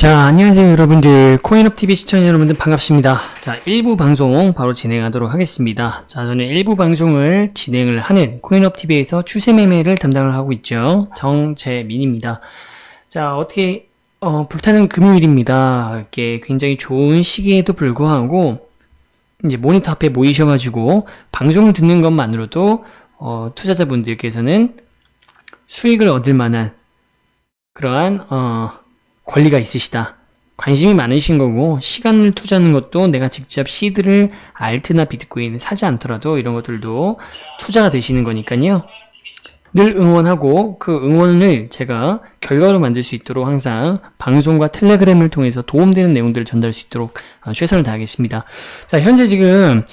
자, 안녕하세요 여러분들. 코인업TV 시청자 여러분들 반갑습니다. 자, 1부 방송 바로 진행하도록 하겠습니다. 자, 저는 1부 방송을 진행을 하는 코인업TV에서 추세 매매를 담당을 하고 있죠. 정재민입니다. 자, 어떻게 불타는 금요일입니다. 이렇게 굉장히 좋은 시기에도 불구하고 이제 모니터 앞에 모이셔가지고 방송을 듣는 것만으로도 투자자분들께서는 수익을 얻을 만한 그러한 권리가 있으시다. 관심이 많으신 거고, 시간을 투자하는 것도 내가 직접 시드를 알트나 비트코인을 사지 않더라도 이런 것들도 투자가 되시는 거니까요. 늘 응원하고 그 응원을 제가 결과로 만들 수 있도록 항상 방송과 텔레그램을 통해서 도움되는 내용들을 전달할 수 있도록 최선을 다하겠습니다. 자, 현재 지금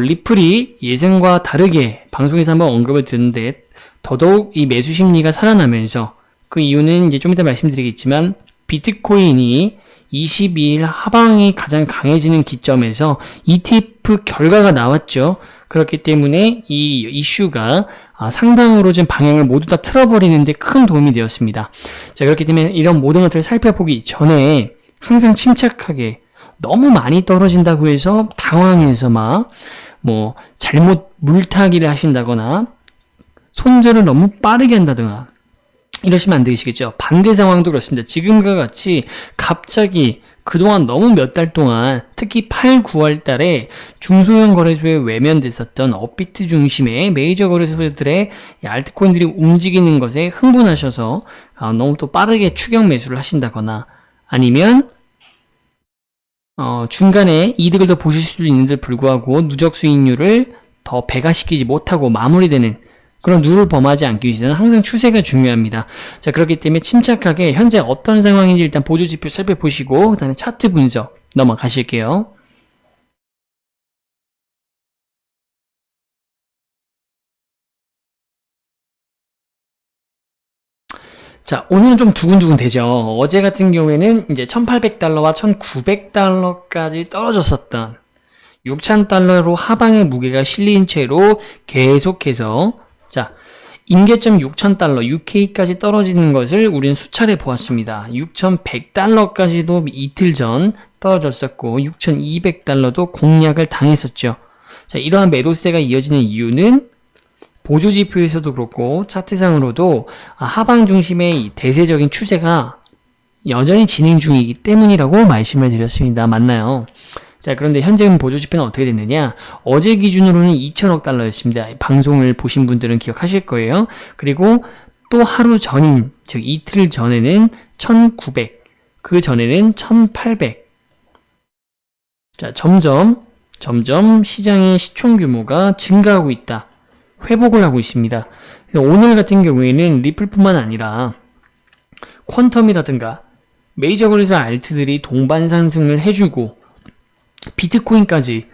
리플이 예상과 다르게 방송에서 한번 언급을 드렸는데 더더욱 이 매수 심리가 살아나면서 그 이유는 이제 좀 이따 말씀드리겠지만 비트코인이 22일 하방이 가장 강해지는 기점에서 ETF 결과가 나왔죠. 그렇기 때문에 이 이슈가 상당으로 지금 방향을 모두 다 틀어버리는데 큰 도움이 되었습니다. 자, 그렇기 때문에 이런 모든 것들을 살펴보기 전에 항상 침착하게 너무 많이 떨어진다고 해서 당황해서 잘못 물타기를 하신다거나 손절을 너무 빠르게 한다거나 이러시면 안 되시겠죠. 반대 상황도 그렇습니다. 지금과 같이 갑자기 그동안 너무 몇 달 동안 특히 8, 9월 달에 중소형 거래소에 외면됐었던 업비트 중심의 메이저 거래소들의 알트코인들이 움직이는 것에 흥분하셔서 너무 또 빠르게 추격 매수를 하신다거나 아니면 중간에 이득을 더 보실 수도 있는데 불구하고 누적 수익률을 더 배가시키지 못하고 마무리되는 그런 룰을 범하지 않기 위해서는 항상 추세가 중요합니다. 자, 그렇기 때문에 침착하게 현재 어떤 상황인지 일단 보조지표 살펴보시고 그 다음에 차트 분석 넘어가실게요. 자, 오늘은 좀 두근두근 되죠. 어제 같은 경우에는 이제 1800달러와 1900달러까지 떨어졌었던 6000달러로 하방의 무게가 실린 채로 계속해서 자, 임계점 6000달러, UK까지 떨어지는 것을 우리는 수차례 보았습니다. 6100달러까지도 이틀 전 떨어졌었고 6200달러도 공략을 당했었죠. 자, 이러한 매도세가 이어지는 이유는 보조지표에서도 그렇고 차트상으로도 하방 중심의 이 대세적인 추세가 여전히 진행 중이기 때문이라고 말씀을 드렸습니다. 맞나요? 자, 그런데 현재 보조지표는 어떻게 됐느냐? 어제 기준으로는 2000억 달러였습니다. 방송을 보신 분들은 기억하실 거예요. 그리고 또 하루 전인, 즉 이틀 전에는 1900, 그 전에는 1800. 자, 점점 시장의 시총 규모가 증가하고 있다. 회복을 하고 있습니다. 오늘 같은 경우에는 리플뿐만 아니라 퀀텀이라든가 메이저 거래소 알트들이 동반 상승을 해주고 비트코인까지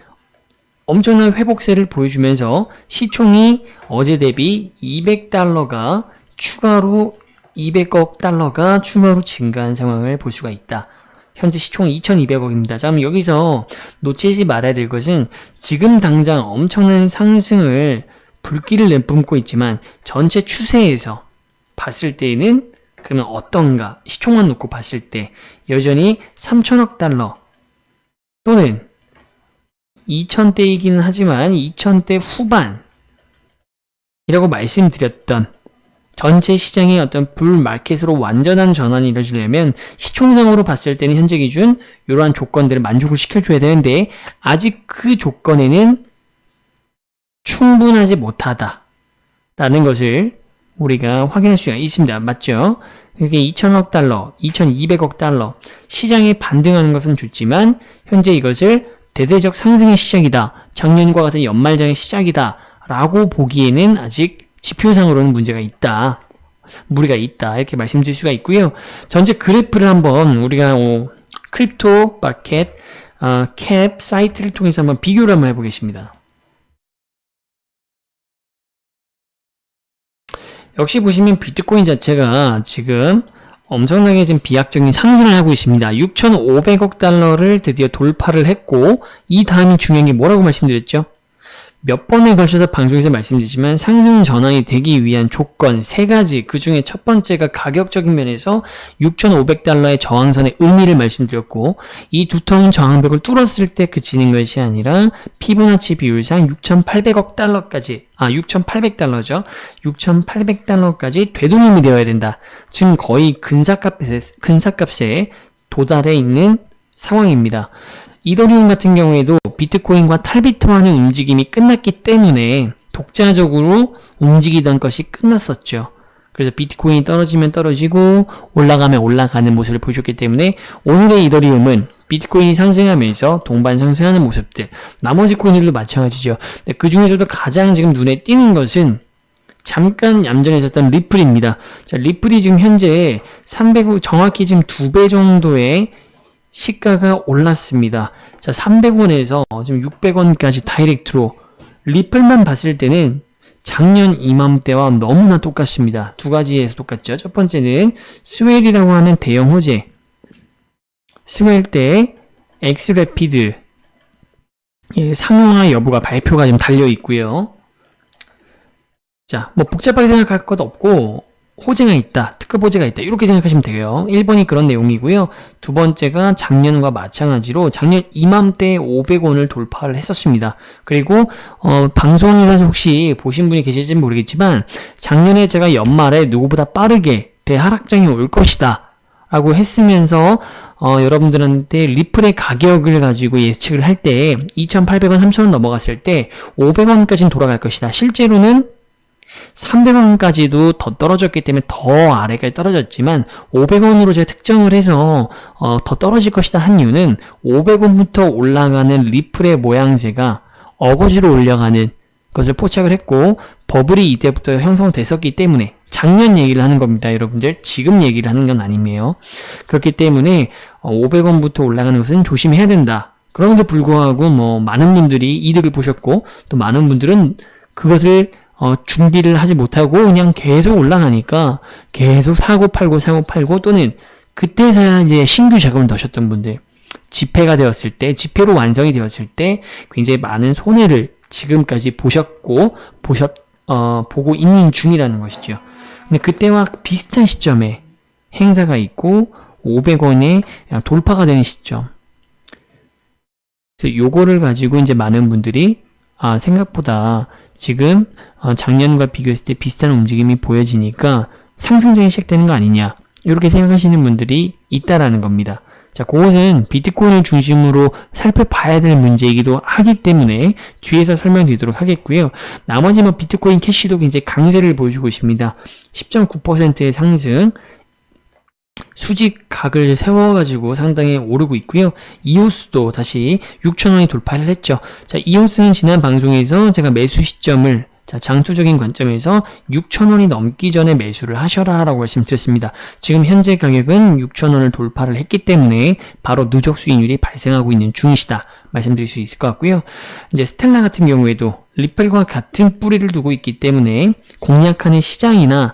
엄청난 회복세를 보여주면서 시총이 어제 대비 200달러가 추가로 200억 달러가 추가로 증가한 상황을 볼 수가 있다. 현재 시총 2200억입니다. 자, 그럼 여기서 놓치지 말아야 될 것은 지금 당장 엄청난 상승을 불길을 내뿜고 있지만 전체 추세에서 봤을 때에는 그러면 어떤가? 시총만 놓고 봤을 때 여전히 3000억 달러 또는 2000대이기는 하지만 2000대 후반이라고 말씀드렸던 전체 시장의 어떤 불마켓으로 완전한 전환이 이루어지려면 시총상으로 봤을 때는 현재 기준 이러한 조건들을 만족을 시켜줘야 되는데 아직 그 조건에는 충분하지 못하다라는 것을 우리가 확인할 수가 있습니다. 맞죠? 이게 2000억 달러, 2200억 달러 시장에 반등하는 것은 좋지만 현재 이것을 대대적 상승의 시작이다. 작년과 같은 연말장의 시작이다. 라고 보기에는 아직 지표상으로는 문제가 있다. 무리가 있다. 이렇게 말씀드릴 수가 있고요. 전체 그래프를 한번 우리가 크립토 마켓 캡 사이트를 통해서 한번 비교를 한번 해보겠습니다. 역시 보시면 비트코인 자체가 지금 엄청나게 지금 비약적인 상승을 하고 있습니다. 6,500억 달러를 드디어 돌파를 했고 이 다음이 중요한 게 뭐라고 말씀드렸죠? 몇 번에 걸쳐서 방송에서 말씀드리지만 상승 전환이 되기 위한 조건 3가지, 그 중에 첫 번째가 가격적인 면에서 6,500달러의 저항선의 의미를 말씀드렸고, 이 두터운 저항벽을 뚫었을 때 그치는 것이 아니라 피보나치 비율상 6,800억 달러까지, 6,800달러죠. 6,800달러까지 되돌림이 되어야 된다. 지금 거의 근사값에 도달해 있는 상황입니다. 이더리움 같은 경우에도 비트코인과 탈비트화하는 움직임이 끝났기 때문에 독자적으로 움직이던 것이 끝났었죠. 그래서 비트코인이 떨어지면 떨어지고 올라가면 올라가는 모습을 보여줬기 때문에 오늘의 이더리움은 비트코인이 상승하면서 동반 상승하는 모습들, 나머지 코인들도 마찬가지죠. 그 중에서도 가장 지금 눈에 띄는 것은 잠깐 얌전히 있었던 리플입니다. 자, 리플이 지금 현재 300억, 정확히 지금 2배 정도의 시가가 올랐습니다. 자, 300원에서 지금 600원까지 다이렉트로 리플만 봤을 때는 작년 이맘때와 너무나 똑같습니다. 두 가지에서 똑같죠. 첫 번째는 스웰이라고 하는 대형 호재, 스웰 때 엑스래피드 상용화 여부가 발표가 지금 달려 있고요. 자, 뭐 복잡하게 생각할 것 없고 호재가 있다, 특급 호재가 있다, 이렇게 생각하시면 돼요. 1번이 그런 내용이고요. 두 번째가 작년과 마찬가지로 작년 이맘때 500원을 돌파를 했었습니다. 그리고 방송이라서 혹시 보신 분이 계실지 모르겠지만 작년에 제가 연말에 누구보다 빠르게 대하락장이 올 것이다 라고 했으면서 여러분들한테 리플의 가격을 가지고 예측을 할 때 2,800원, 3,000원 넘어갔을 때 500원까지는 돌아갈 것이다. 실제로는 300원까지도 더 떨어졌기 때문에 더 아래까지 떨어졌지만 500원으로 제가 특정을 해서 더 떨어질 것이다 한 이유는 500원부터 올라가는 리플의 모양새가 어거지로 올라가는 것을 포착을 했고 버블이 이때부터 형성됐었기 때문에 작년 얘기를 하는 겁니다. 여러분들 지금 얘기를 하는 건 아니에요. 그렇기 때문에 500원부터 올라가는 것은 조심해야 된다. 그럼에도 불구하고 뭐 많은 분들이 이득을 보셨고 또 많은 분들은 그것을 준비를 하지 못하고 그냥 계속 올라가니까 계속 사고 팔고 또는 그때서야 이제 신규 자금을 넣으셨던 분들, 지폐가 되었을 때, 지폐로 완성이 되었을 때 굉장히 많은 손해를 지금까지 보고 있는 중이라는 것이죠. 근데 그때와 비슷한 시점에 행사가 있고 500원에 돌파가 되는 시점. 그래서 요거를 가지고 이제 많은 분들이 생각보다 지금 작년과 비교했을 때 비슷한 움직임이 보여지니까 상승장이 시작되는 거 아니냐 이렇게 생각하시는 분들이 있다라는 겁니다. 자, 그것은 비트코인을 중심으로 살펴봐야 될 문제이기도 하기 때문에 뒤에서 설명드리도록 하겠고요. 나머지 뭐 비트코인 캐시도 굉장히 강세를 보여주고 있습니다. 10.9%의 상승, 수직각을 세워가지고 상당히 오르고 있고요. 이오스도 다시 6,000원이 돌파를 했죠. 자, 이오스는 지난 방송에서 제가 매수 시점을 장투적인 관점에서 6,000원이 넘기 전에 매수를 하셔라 라고 말씀드렸습니다. 지금 현재 가격은 6,000원을 돌파를 했기 때문에 바로 누적 수익률이 발생하고 있는 중이시다 말씀드릴 수 있을 것 같고요. 이제 스텔라 같은 경우에도 리플과 같은 뿌리를 두고 있기 때문에 공략하는 시장이나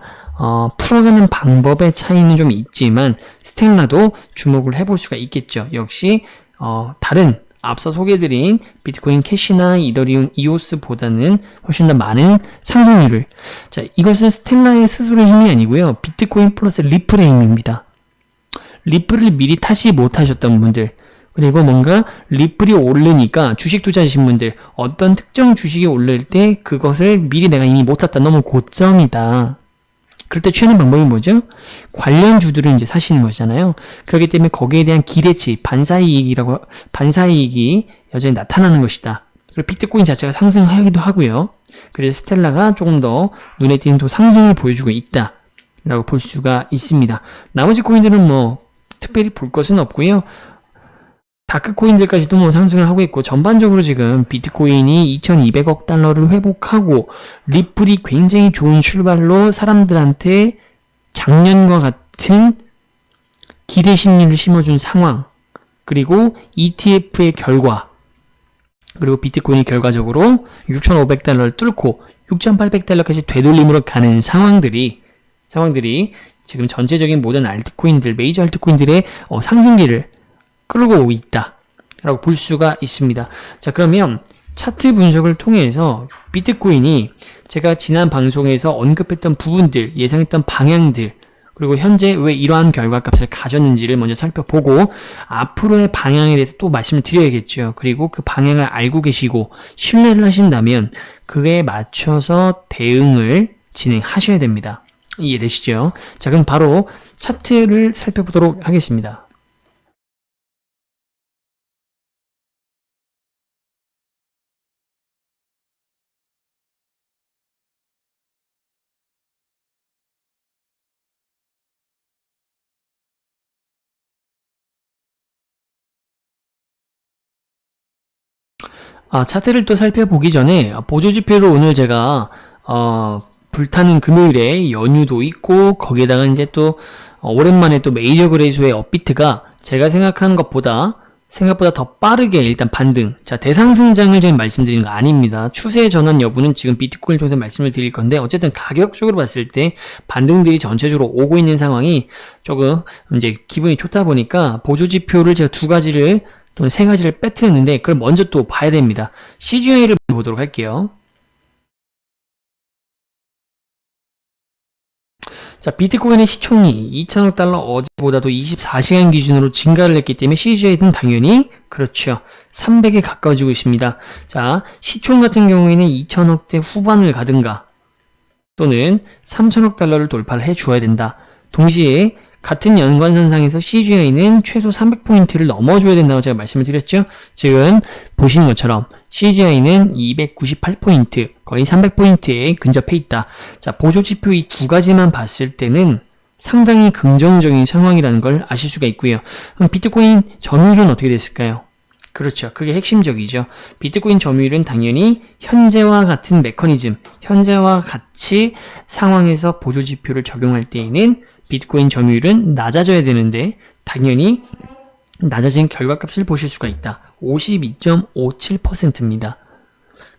풀어가는 방법의 차이는 좀 있지만 스텔라도 주목을 해볼 수가 있겠죠. 역시 다른 앞서 소개해드린 비트코인 캐시나 이더리움 이오스보다는 훨씬 더 많은 상승률을, 자, 이것은 스텔라의 스스로의 힘이 아니고요. 비트코인 플러스 리플의 힘입니다. 리플을 미리 타지 못하셨던 분들, 그리고 뭔가 리플이 오르니까 주식 투자하신 분들, 어떤 특정 주식이 오를 때 그것을 미리 내가 이미 못 탔다, 너무 고점이다, 그럴 때 취하는 방법이 뭐죠? 관련 주들을 이제 사시는 것이잖아요. 그렇기 때문에 거기에 대한 기대치, 반사이익이 여전히 나타나는 것이다. 그리고 비트코인 자체가 상승하기도 하고요. 그래서 스텔라가 조금 더 눈에 띄는 또 상승을 보여주고 있다 라고 볼 수가 있습니다. 나머지 코인들은 뭐 특별히 볼 것은 없고요. 다크코인들까지도 뭐 상승을 하고 있고, 전반적으로 지금 비트코인이 2,200억 달러를 회복하고 리플이 굉장히 좋은 출발로 사람들한테 작년과 같은 기대 심리를 심어준 상황, 그리고 ETF의 결과, 그리고 비트코인이 결과적으로 6,500달러를 뚫고 6,800달러까지 되돌림으로 가는 상황들이 지금 전체적인 모든 알트코인들, 메이저 알트코인들의 상승기를 끌고 있다 라고 볼 수가 있습니다. 자, 그러면 차트 분석을 통해서 비트코인이 제가 지난 방송에서 언급했던 부분들, 예상했던 방향들, 그리고 현재 왜 이러한 결과값을 가졌는지를 먼저 살펴보고 앞으로의 방향에 대해서 또 말씀을 드려야겠죠. 그리고 그 방향을 알고 계시고 신뢰를 하신다면 그에 맞춰서 대응을 진행하셔야 됩니다. 이해되시죠? 자, 그럼 바로 차트를 살펴보도록 하겠습니다. 차트를 또 살펴보기 전에 보조지표를 오늘 제가 불타는 금요일에 연휴도 있고 거기에다가 이제 또 오랜만에 또 메이저 거래소의 업비트가 제가 생각하는 것보다 생각보다 더 빠르게 일단 반등. 자, 대상승장을 지금 말씀드리는 거 아닙니다. 추세 전환 여부는 지금 비트코인을 통해서 말씀을 드릴 건데 어쨌든 가격적으로 봤을 때 반등들이 전체적으로 오고 있는 상황이 조금 이제 기분이 좋다 보니까 보조지표를 제가 두 가지를 또는 세 가지를 빼뜨렸는데 그걸 먼저 또 봐야 됩니다. CGI를 보도록 할게요. 자, 비트코인의 시총이 2천억 달러 어제보다도 24시간 기준으로 증가를 했기 때문에 CGI는 당연히 그렇죠. 300에 가까워지고 있습니다. 자, 시총 같은 경우에는 2천억대 후반을 가든가 또는 3천억 달러를 돌파를 해주어야 된다. 동시에 같은 연관선상에서 CGI는 최소 300포인트를 넘어줘야 된다고 제가 말씀을 드렸죠. 지금 보시는 것처럼 CGI는 298포인트, 거의 300포인트에 근접해 있다. 자, 보조지표 이 두 가지만 봤을 때는 상당히 긍정적인 상황이라는 걸 아실 수가 있고요. 그럼 비트코인 점유율은 어떻게 됐을까요? 그렇죠. 그게 핵심적이죠. 비트코인 점유율은 당연히 현재와 같은 메커니즘, 현재와 같이 상황에서 보조지표를 적용할 때에는 비트코인 점유율은 낮아져야 되는데 당연히 낮아진 결과값을 보실 수가 있다. 52.57%입니다.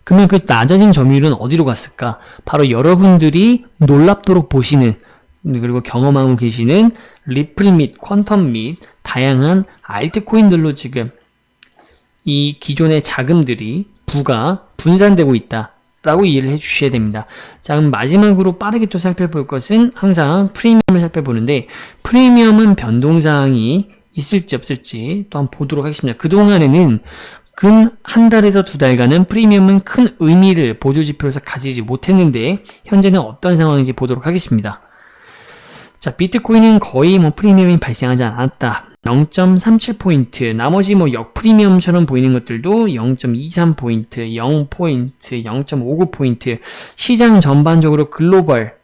그러면 그 낮아진 점유율은 어디로 갔을까? 바로 여러분들이 놀랍도록 보시는 그리고 경험하고 계시는 리플 및 퀀텀 및 다양한 알트코인들로 지금 이 기존의 자금들이 분산되고 있다. 라고 이해를 해주셔야 됩니다. 자, 그럼 마지막으로 빠르게 또 살펴볼 것은 항상 프리미엄을 살펴보는데 프리미엄은 변동사항이 있을지 없을지 또 한번 보도록 하겠습니다. 그동안에는 근 한 달에서 두 달간은 프리미엄은 큰 의미를 보조지표로서 가지지 못했는데 현재는 어떤 상황인지 보도록 하겠습니다. 자, 비트코인은 거의 프리미엄이 발생하지 않았다. 0.37포인트, 나머지 역프리미엄처럼 보이는 것들도 0.23포인트, 0포인트, 0.59포인트, 시장 전반적으로 글로벌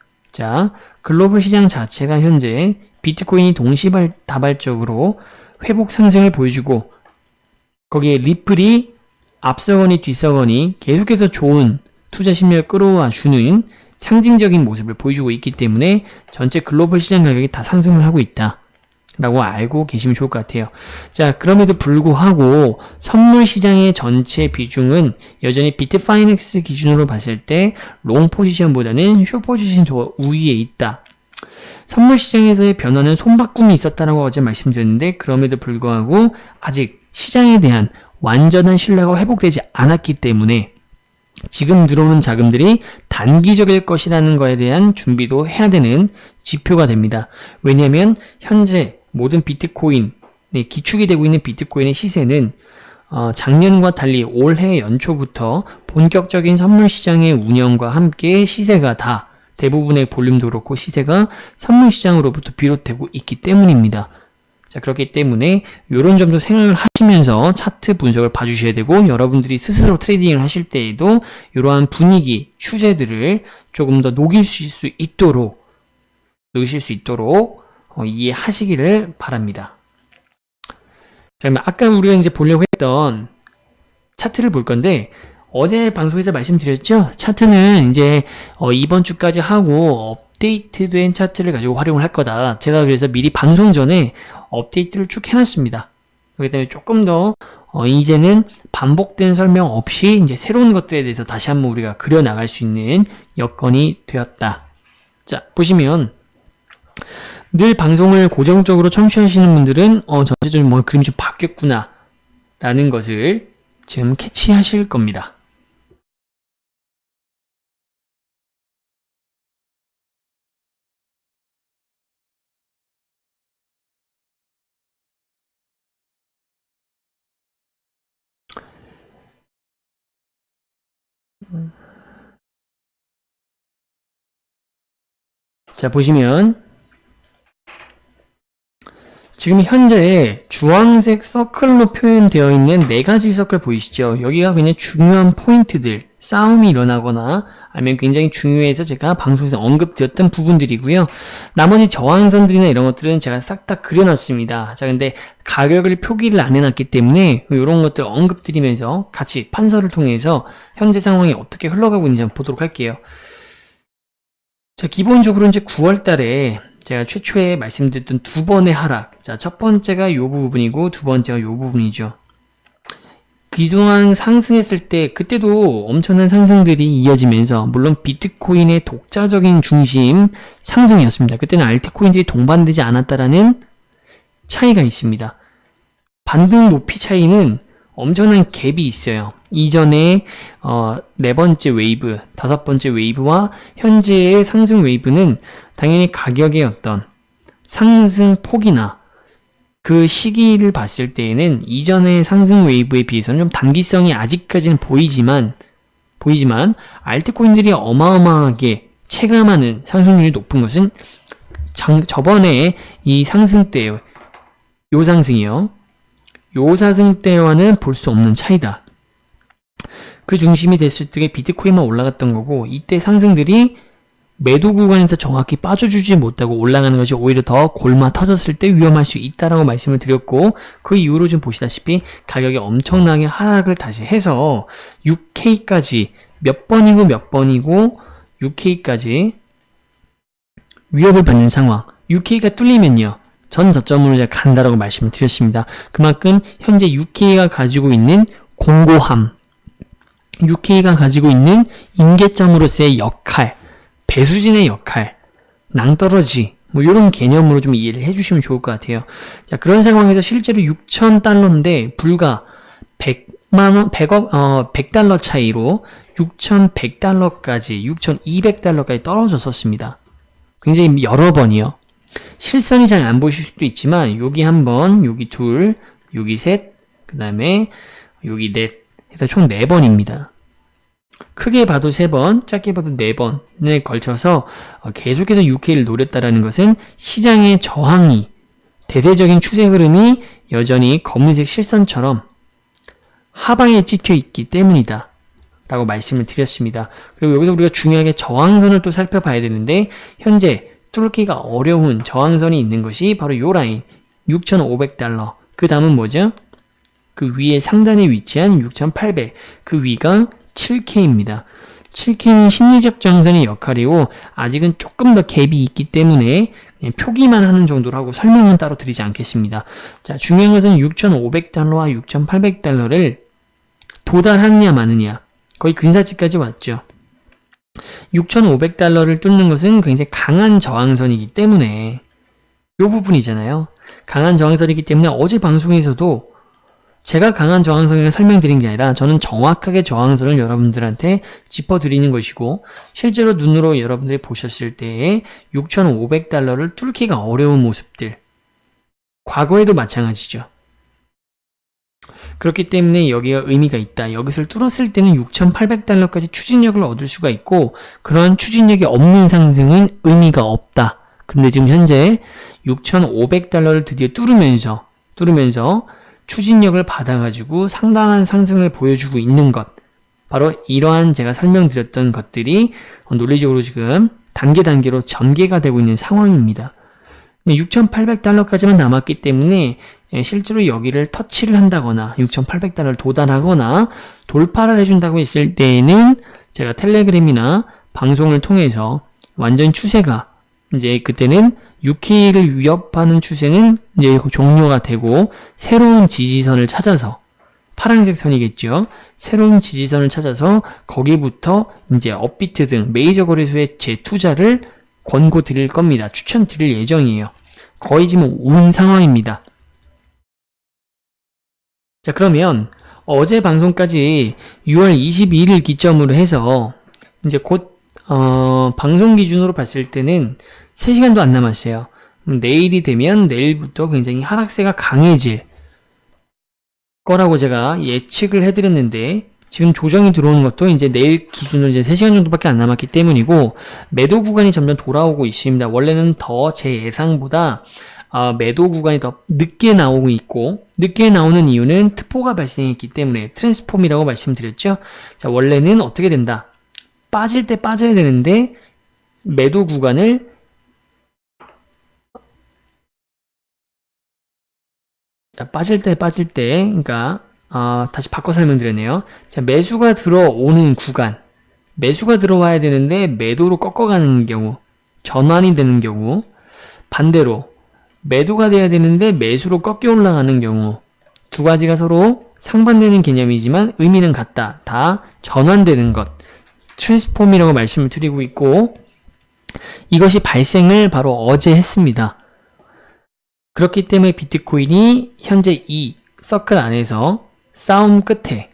시장 자체가 현재 비트코인이 동시다발적으로 회복 상승을 보여주고 거기에 리플이 앞서거니 뒤서거니 계속해서 좋은 투자 심리를 끌어와 주는 상징적인 모습을 보여주고 있기 때문에 전체 글로벌 시장 가격이 다 상승을 하고 있다. 라고 알고 계시면 좋을 것 같아요. 자, 그럼에도 불구하고 선물 시장의 전체 비중은 여전히 비트파이넥스 기준으로 봤을 때 롱 포지션보다는 숏 포지션이 더 우위에 있다. 선물 시장에서의 변화는 손바꿈이 있었다라고 어제 말씀드렸는데 그럼에도 불구하고 아직 시장에 대한 완전한 신뢰가 회복되지 않았기 때문에 지금 들어오는 자금들이 단기적일 것이라는 거에 대한 준비도 해야 되는 지표가 됩니다. 왜냐하면 현재 모든 비트코인, 기축이 되고 있는 비트코인의 시세는 작년과 달리 올해 연초부터 본격적인 선물 시장의 운영과 함께 시세가 다 대부분의 볼륨도 그렇고 시세가 선물 시장으로부터 비롯되고 있기 때문입니다. 자, 그렇기 때문에 이런 점도 생각을 하시면서 차트 분석을 봐주셔야 되고 여러분들이 스스로 트레이딩을 하실 때에도 이러한 분위기, 추세들을 조금 더 녹이실 수 있도록 이해하시기를 바랍니다. 자, 그러면 아까 우리가 이제 보려고 했던 차트를 볼 건데 어제 방송에서 말씀드렸죠? 차트는 이제 이번 주까지 하고 업데이트된 차트를 가지고 활용을 할 거다. 제가 그래서 미리 방송 전에 업데이트를 쭉 해놨습니다. 그렇기 때문에 조금 더 이제는 반복된 설명 없이 이제 새로운 것들에 대해서 다시 한번 우리가 그려나갈 수 있는 여건이 되었다. 자, 보시면 늘 방송을 고정적으로 청취하시는 분들은 전체적인 그림이 좀 바뀌었구나 라는 것을 지금 캐치하실 겁니다. 자, 보시면 지금 현재 주황색 서클로 표현되어 있는 4가지 서클 보이시죠? 여기가 굉장히 중요한 포인트들, 싸움이 일어나거나 아니면 굉장히 중요해서 제가 방송에서 언급드렸던 부분들이고요. 나머지 저항선들이나 이런 것들은 제가 싹 다 그려놨습니다. 자, 근데 가격을 표기를 안 해놨기 때문에 이런 것들 언급드리면서 같이 판서를 통해서 현재 상황이 어떻게 흘러가고 있는지 한번 보도록 할게요. 자, 기본적으로 이제 9월 달에 제가 최초에 말씀드렸던 2번의 하락. 자, 첫 번째가 요 부분이고 두 번째가 요 부분이죠. 그동안 상승했을 때 그때도 엄청난 상승들이 이어지면서 물론 비트코인의 독자적인 중심 상승이었습니다. 그때는 알트코인들이 동반되지 않았다라는 차이가 있습니다. 반등 높이 차이는 엄청난 갭이 있어요. 이전에 4번째 웨이브, 5번째 웨이브와 현재의 상승 웨이브는 당연히 가격의 어떤 상승 폭이나 그 시기를 봤을 때에는 이전의 상승 웨이브에 비해서는 좀 단기성이 아직까지는 보이지만 알트코인들이 어마어마하게 체감하는 상승률이 높은 것은 저번에 이 상승 때 요 상승이요. 요 상승 때와는 볼 수 없는 차이다. 그 중심이 됐을 때 비트코인만 올라갔던 거고 이때 상승들이 매도 구간에서 정확히 빠져주지 못하고 올라가는 것이 오히려 더 골마 터졌을 때 위험할 수 있다라고 말씀을 드렸고 그 이후로 좀 보시다시피 가격이 엄청나게 하락을 다시 해서 6K까지 몇 번이고 6K까지 위협을 받는 상황. 6K가 뚫리면요. 전 저점으로 제가 간다라고 말씀을 드렸습니다. 그만큼 현재 6K가 가지고 있는 공고함, 6K가 가지고 있는 임계점으로서의 역할, 배수진의 역할, 낭떠러지 뭐 이런 개념으로 좀 이해를 해주시면 좋을 것 같아요. 자, 그런 상황에서 실제로 6,000달러인데 불과 100달러 차이로 6,100달러까지, 6,200달러까지 떨어졌었습니다. 굉장히 여러 번이요. 실선이 잘 안 보이실 수도 있지만 여기 한 번, 여기 둘, 여기 셋, 그 다음에 여기 넷 해서 총 4번입니다. 크게 봐도 3번, 작게 봐도 4번에 걸쳐서 계속해서 6K를 노렸다라는 것은 시장의 저항이, 대대적인 추세 흐름이 여전히 검은색 실선처럼 하방에 찍혀 있기 때문이다 라고 말씀을 드렸습니다. 그리고 여기서 우리가 중요하게 저항선을 또 살펴봐야 되는데 현재 뚫기가 어려운 저항선이 있는 것이 바로 요 라인 6,500달러. 그 다음은 뭐죠? 그 위에 상단에 위치한 6,800. 그 위가 7K입니다. 7K는 심리적 저항선의 역할이고 아직은 조금 더 갭이 있기 때문에 그냥 표기만 하는 정도로 하고 설명은 따로 드리지 않겠습니다. 자, 중요한 것은 6,500달러와 6,800달러를 도달하느냐 마느냐. 거의 근사치까지 왔죠. 6,500달러를 뚫는 것은 굉장히 강한 저항선이기 때문에 이 부분이잖아요. 강한 저항선이기 때문에 어제 방송에서도 제가 강한 저항선을 설명드린 게 아니라 저는 정확하게 저항선을 여러분들한테 짚어드리는 것이고 실제로 눈으로 여러분들이 보셨을 때에 6,500달러를 뚫기가 어려운 모습들 과거에도 마찬가지죠. 그렇기 때문에 여기가 의미가 있다. 여기서 뚫었을 때는 6,800달러까지 추진력을 얻을 수가 있고 그런 추진력이 없는 상승은 의미가 없다. 그런데 지금 현재 6,500달러를 드디어 뚫으면서 추진력을 받아가지고 상당한 상승을 보여주고 있는 것. 바로 이러한 제가 설명드렸던 것들이 논리적으로 지금 단계로 전개가 되고 있는 상황입니다. 6,800달러까지만 남았기 때문에 실제로 여기를 터치를 한다거나 6,800달러를 도달하거나 돌파를 해준다고 했을 때에는 제가 텔레그램이나 방송을 통해서 완전 추세가 이제 그때는 6K를 위협하는 추세는 이제 종료가 되고 새로운 지지선을 찾아서 파란색 선이겠죠. 새로운 지지선을 찾아서 거기부터 이제 업비트 등 메이저 거래소에 재투자를 권고 드릴 겁니다. 추천 드릴 예정이에요. 거의 지금 온 상황입니다. 자, 그러면 어제 방송까지 6월 22일 기점으로 해서 이제 곧 방송 기준으로 봤을 때는 3시간도 안 남았어요. 내일이 되면 내일부터 굉장히 하락세가 강해질 거라고 제가 예측을 해드렸는데 지금 조정이 들어오는 것도 이제 내일 기준으로 이제 3시간 정도밖에 안 남았기 때문이고, 매도 구간이 점점 돌아오고 있습니다. 원래는 더 제 예상보다 매도 구간이 더 늦게 나오고 있고, 늦게 나오는 이유는 특보가 발생했기 때문에 트랜스폼이라고 말씀드렸죠. 자, 원래는 어떻게 된다? 빠질 때 빠져야 되는데 매도 구간을 빠질 때 그러니까 다시 바꿔 설명드렸네요. 자, 매수가 들어오는 구간, 매수가 들어와야 되는데 매도로 꺾어가는 경우, 전환이 되는 경우, 반대로 매도가 돼야 되는데 매수로 꺾여 올라가는 경우, 두 가지가 서로 상반되는 개념이지만 의미는 같다. 다 전환되는 것, 트랜스폼이라고 말씀을 드리고 있고, 이것이 발생을 바로 어제 했습니다. 그렇기 때문에 비트코인이 현재 이 서클 안에서 싸움 끝에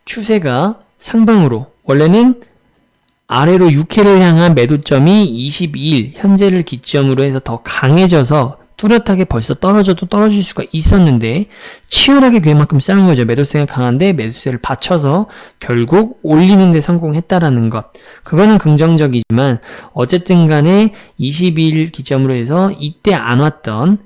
추세가 상방으로, 원래는 아래로 6회를 향한 매도점이 22일 현재를 기점으로 해서 더 강해져서 뚜렷하게 벌써 떨어져도 떨어질 수가 있었는데 치열하게 그만큼 싸운 거죠. 매도세가 강한데 매수세를 받쳐서 결국 올리는 데 성공했다라는 것. 그거는 긍정적이지만 어쨌든 간에 22일 기점으로 해서 이때 안 왔던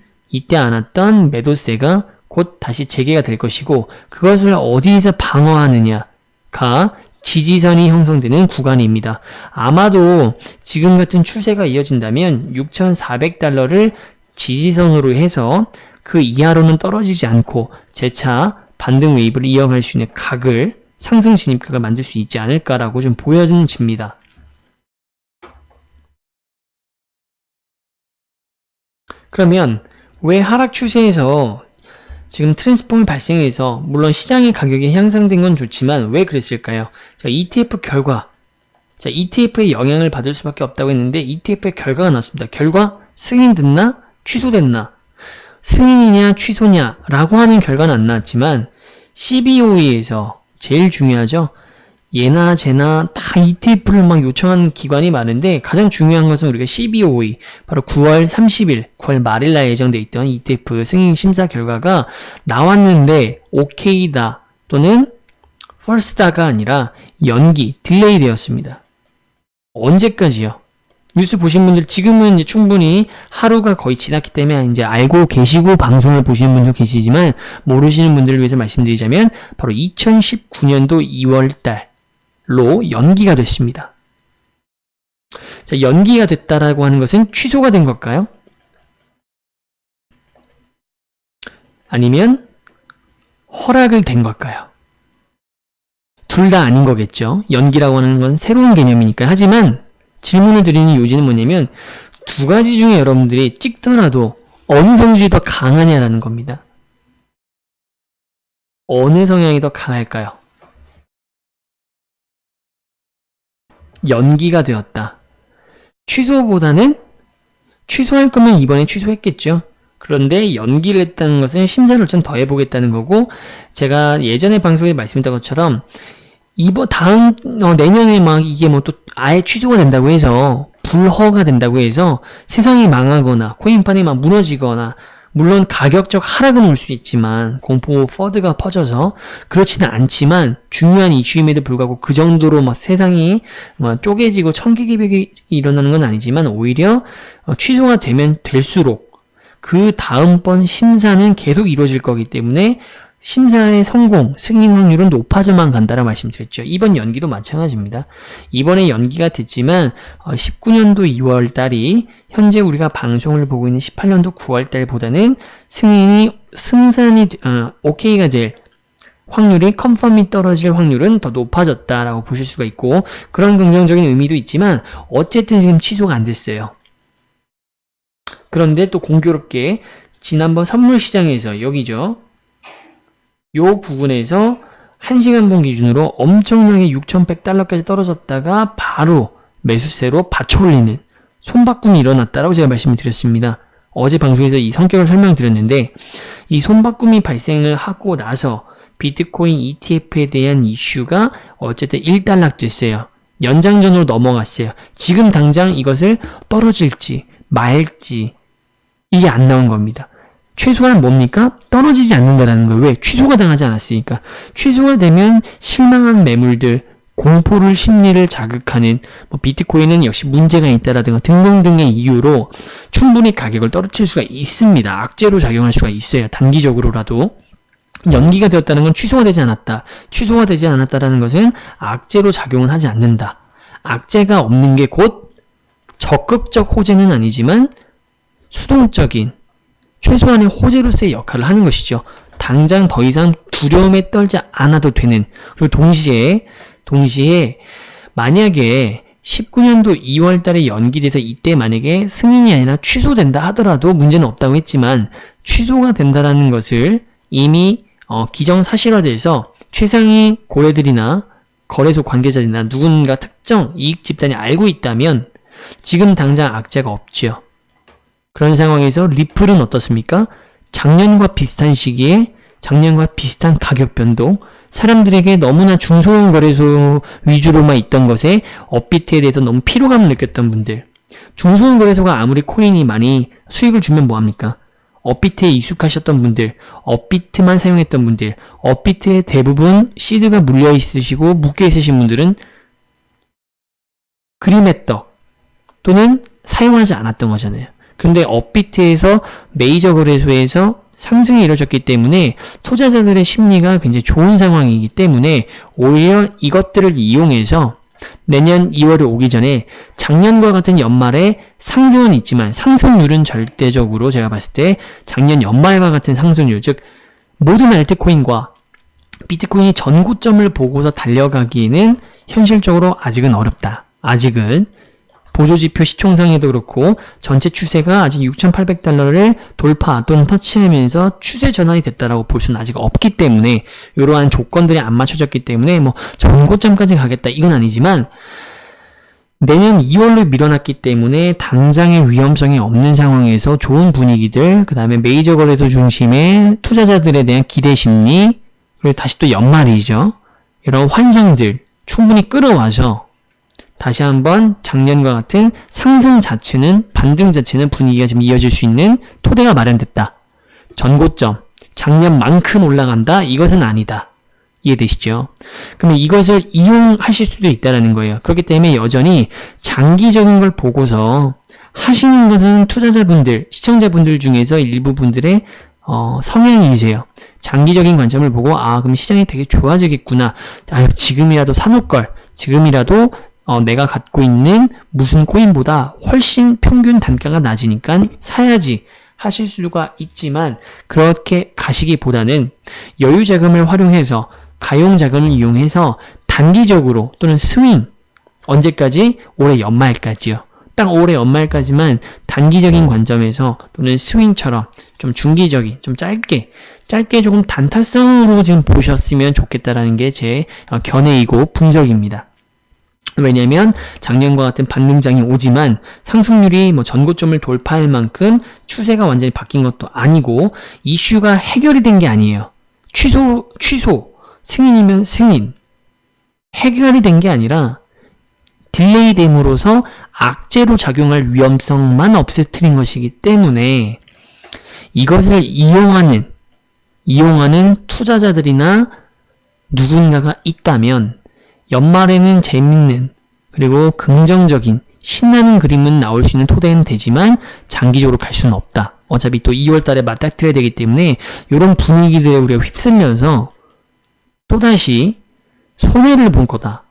매도세가 곧 다시 재개가 될 것이고, 그것을 어디에서 방어하느냐가 지지선이 형성되는 구간입니다. 아마도 지금 같은 추세가 이어진다면 6,400달러를 지지선으로 해서 그 이하로는 떨어지지 않고 재차 반등 웨이브를 이어갈 수 있는 각을, 상승 진입각을 만들 수 있지 않을까라고 좀 보여집니다. 그러면 왜 하락 추세에서 지금 트랜스폼이 발생해서, 물론 시장의 가격이 향상된 건 좋지만 왜 그랬을까요? 자, ETF 결과. 자, ETF의 영향을 받을 수밖에 없다고 했는데 ETF의 결과가 나왔습니다. 결과 승인됐나? 취소됐나? 승인이냐 취소냐 라고 하는 결과는 안 나왔지만 CBOE에서 제일 중요하죠. 얘나 쟤나 다 ETF를 막 요청하는 기관이 많은데 가장 중요한 것은 우리가 CBOE, 바로 9월 30일, 9월 말일날 예정돼 있던 ETF 승인 심사 결과가 나왔는데 OK다 또는 false다가 아니라 연기, 딜레이 되었습니다. 언제까지요? 뉴스 보신 분들 지금은 이제 충분히 하루가 거의 지났기 때문에 이제 알고 계시고 방송을 보시는 분도 계시지만 모르시는 분들을 위해서 말씀드리자면 바로 2019년도 2월달로 연기가 됐습니다. 자, 연기가 됐다라고 하는 것은 취소가 된 걸까요? 아니면 허락을 된 걸까요? 둘 다 아닌 거겠죠. 연기라고 하는 건 새로운 개념이니까. 하지만 질문을 드리는 요지는 뭐냐면 두 가지 중에 여러분들이 찍더라도 어느 성질이 더 강하냐라는 겁니다. 어느 성향이 더 강할까요? 연기가 되었다. 취소보다는 취소할 거면 이번에 취소했겠죠. 그런데 연기를 했다는 것은 심사를 좀 더 해보겠다는 거고, 제가 예전에 방송에 말씀드린 것처럼 내년에 막 이게 뭐 또 아예 취소가 된다고 해서, 불허가 된다고 해서 세상이 망하거나 코인판이 막 무너지거나, 물론 가격적 하락은 올 수 있지만 공포 퍼드가 퍼져서 그렇지는 않지만 중요한 이슈임에도 불구하고 그 정도로 막 세상이 막 쪼개지고 천기기백이 일어나는 건 아니지만 오히려 취소가 되면 될수록 그 다음번 심사는 계속 이루어질 거기 때문에 심사의 성공, 승인 확률은 높아져만 간다라고 말씀드렸죠. 이번 연기도 마찬가지입니다. 이번에 연기가 됐지만 19년도 2월 달이 현재 우리가 방송을 보고 있는 18년도 9월 달보다는 승산이 OK가 될 확률이, 컨펌이 떨어질 확률은 더 높아졌다라고 보실 수가 있고, 그런 긍정적인 의미도 있지만 어쨌든 지금 취소가 안 됐어요. 그런데 또 공교롭게 지난번 선물 시장에서 여기죠. 요 부분에서 1시간봉 기준으로 엄청나게 6,100달러까지 떨어졌다가 바로 매수세로 받쳐올리는 손바꿈이 일어났다라고 제가 말씀을 드렸습니다. 어제 방송에서 이 성격을 설명드렸는데, 이 손바꿈이 발생을 하고 나서 비트코인 ETF에 대한 이슈가 어쨌든 일단락됐어요. 연장전으로 넘어갔어요. 지금 당장 이것을 떨어질지 말지 이게 안 나온 겁니다. 최소한 뭡니까? 떨어지지 않는다라는 거예요. 왜? 취소가 당하지 않았으니까. 취소가 되면 실망한 매물들, 공포를 심리를 자극하는 비트코인은 역시 문제가 있다라든가 등등등의 이유로 충분히 가격을 떨어뜨릴 수가 있습니다. 악재로 작용할 수가 있어요. 단기적으로라도. 연기가 되었다는 건 취소가 되지 않았다. 취소가 되지 않았다라는 것은 악재로 작용은 하지 않는다. 악재가 없는 게 곧 적극적 호재는 아니지만 수동적인 최소한의 호재로서의 역할을 하는 것이죠. 당장 더 이상 두려움에 떨지 않아도 되는. 그리고 동시에 만약에 19년도 2월 달에 연기돼서 이때 만약에 승인이 아니라 취소된다 하더라도 문제는 없다고 했지만 취소가 된다라는 것을 이미 기정사실화돼서 최상위 고래들이나 거래소 관계자들이나 누군가 특정 이익 집단이 알고 있다면 지금 당장 악재가 없지요. 그런 상황에서 리플은 어떻습니까? 작년과 비슷한 시기에 작년과 비슷한 가격 변동, 사람들에게 너무나 중소형 거래소 위주로만 있던 것에 업비트에 대해서 너무 피로감을 느꼈던 분들, 중소형 거래소가 아무리 코인이 많이 수익을 주면 뭐합니까? 업비트에 익숙하셨던 분들, 업비트만 사용했던 분들, 업비트에 대부분 시드가 물려 있으시고 묶여 있으신 분들은 그림의 떡 또는 사용하지 않았던 거잖아요. 근데 업비트에서 메이저 거래소에서 상승이 이루어졌기 때문에 투자자들의 심리가 굉장히 좋은 상황이기 때문에 오히려 이것들을 이용해서 내년 2월에 오기 전에 작년과 같은 연말에 상승은 있지만 상승률은 절대적으로 제가 봤을 때 작년 연말과 같은 상승률, 즉 모든 알트코인과 비트코인이 전고점을 보고서 달려가기에는 현실적으로 아직은 어렵다. 아직은 보조지표 시총상에도 그렇고 전체 추세가 아직 6,800달러를 돌파 또는 터치하면서 추세 전환이 됐다라고 볼 수는 아직 없기 때문에 이러한 조건들이 안 맞춰졌기 때문에 전고점까지 가겠다 이건 아니지만 내년 2월로 밀어놨기 때문에 당장의 위험성이 없는 상황에서 좋은 분위기들, 그 다음에 메이저 거래소 중심의 투자자들에 대한 기대 심리, 그리고 다시 또 연말이죠. 이런 환상들 충분히 끌어와서 다시 한번 작년과 같은 상승 자체는, 반등 자체는 분위기가 지금 이어질 수 있는 토대가 마련됐다. 전고점, 작년만큼 올라간다? 이것은 아니다. 이해되시죠? 그러면 이것을 이용하실 수도 있다는 거예요. 그렇기 때문에 여전히 장기적인 걸 보고서 하시는 것은 투자자분들, 시청자분들 중에서 일부 분들의 성향이세요. 장기적인 관점을 보고 그럼 시장이 되게 좋아지겠구나. 지금이라도 사놓을걸. 지금이라도 내가 갖고 있는 무슨 코인보다 훨씬 평균 단가가 낮으니까 사야지 하실 수가 있지만 그렇게 가시기보다는 여유 자금을 활용해서 가용 자금을 이용해서 단기적으로 또는 스윙 언제까지? 올해 연말까지요. 딱 올해 연말까지만 단기적인 관점에서 또는 스윙처럼 좀 중기적인, 좀 짧게 조금 단타성으로 지금 보셨으면 좋겠다라는 게 제 견해이고 분석입니다. 왜냐면 작년과 같은 반등장이 오지만 상승률이 전고점을 돌파할 만큼 추세가 완전히 바뀐 것도 아니고 이슈가 해결이 된 게 아니에요. 취소, 승인이면 승인. 해결이 된 게 아니라 딜레이 됨으로써 악재로 작용할 위험성만 없애뜨린 것이기 때문에 이것을 이용하는 투자자들이나 누군가가 있다면 연말에는 재밌는 그리고 긍정적인 신나는 그림은 나올 수 있는 토대는 되지만 장기적으로 갈 수는 없다. 어차피 또 2월 달에 맞닥뜨려야 되기 때문에 이런 분위기들에 우리가 휩쓸려서 또다시 손해를 본 거다.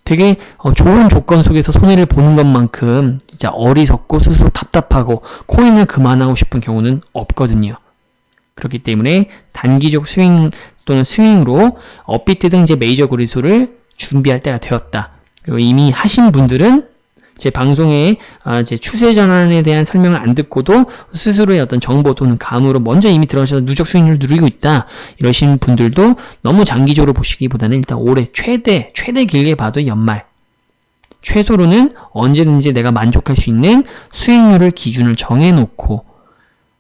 되게 좋은 조건 속에서 손해를 보는 것만큼 진짜 어리석고 스스로 답답하고 코인을 그만하고 싶은 경우는 없거든요. 그렇기 때문에 단기적 스윙 또는 스윙으로 업비트 등 이제 메이저 거래소를 준비할 때가 되었다. 그리고 이미 하신 분들은 제 방송에 제 추세 전환에 대한 설명을 안 듣고도 스스로의 어떤 정보 또는 감으로 먼저 이미 들어가셔서 누적 수익률을 누리고 있다. 이러신 분들도 너무 장기적으로 보시기보다는 일단 올해 최대 길게 봐도 연말. 최소로는 언제든지 내가 만족할 수 있는 수익률을 기준을 정해놓고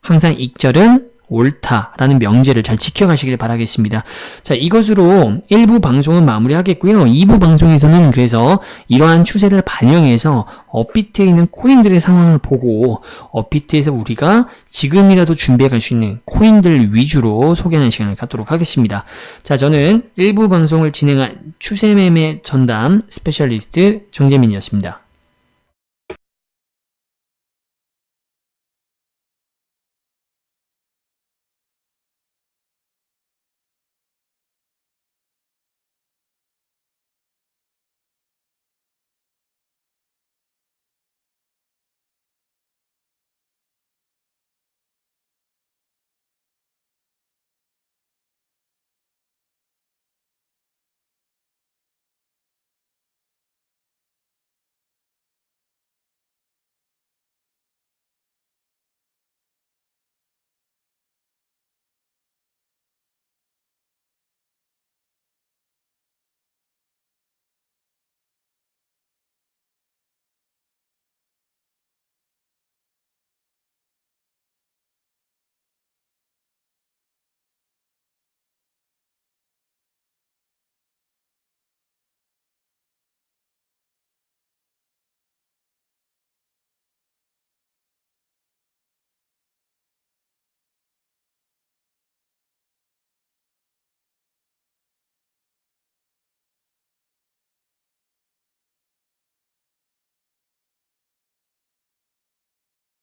항상 익절은 옳다라는 명제를 잘 지켜가시길 바라겠습니다. 자, 이것으로 1부 방송은 마무리하겠고요. 2부 방송에서는 그래서 이러한 추세를 반영해서 업비트에 있는 코인들의 상황을 보고 업비트에서 우리가 지금이라도 준비해 갈 수 있는 코인들 위주로 소개하는 시간을 갖도록 하겠습니다. 자, 저는 1부 방송을 진행한 추세매매 전담 스페셜리스트 정재민이었습니다.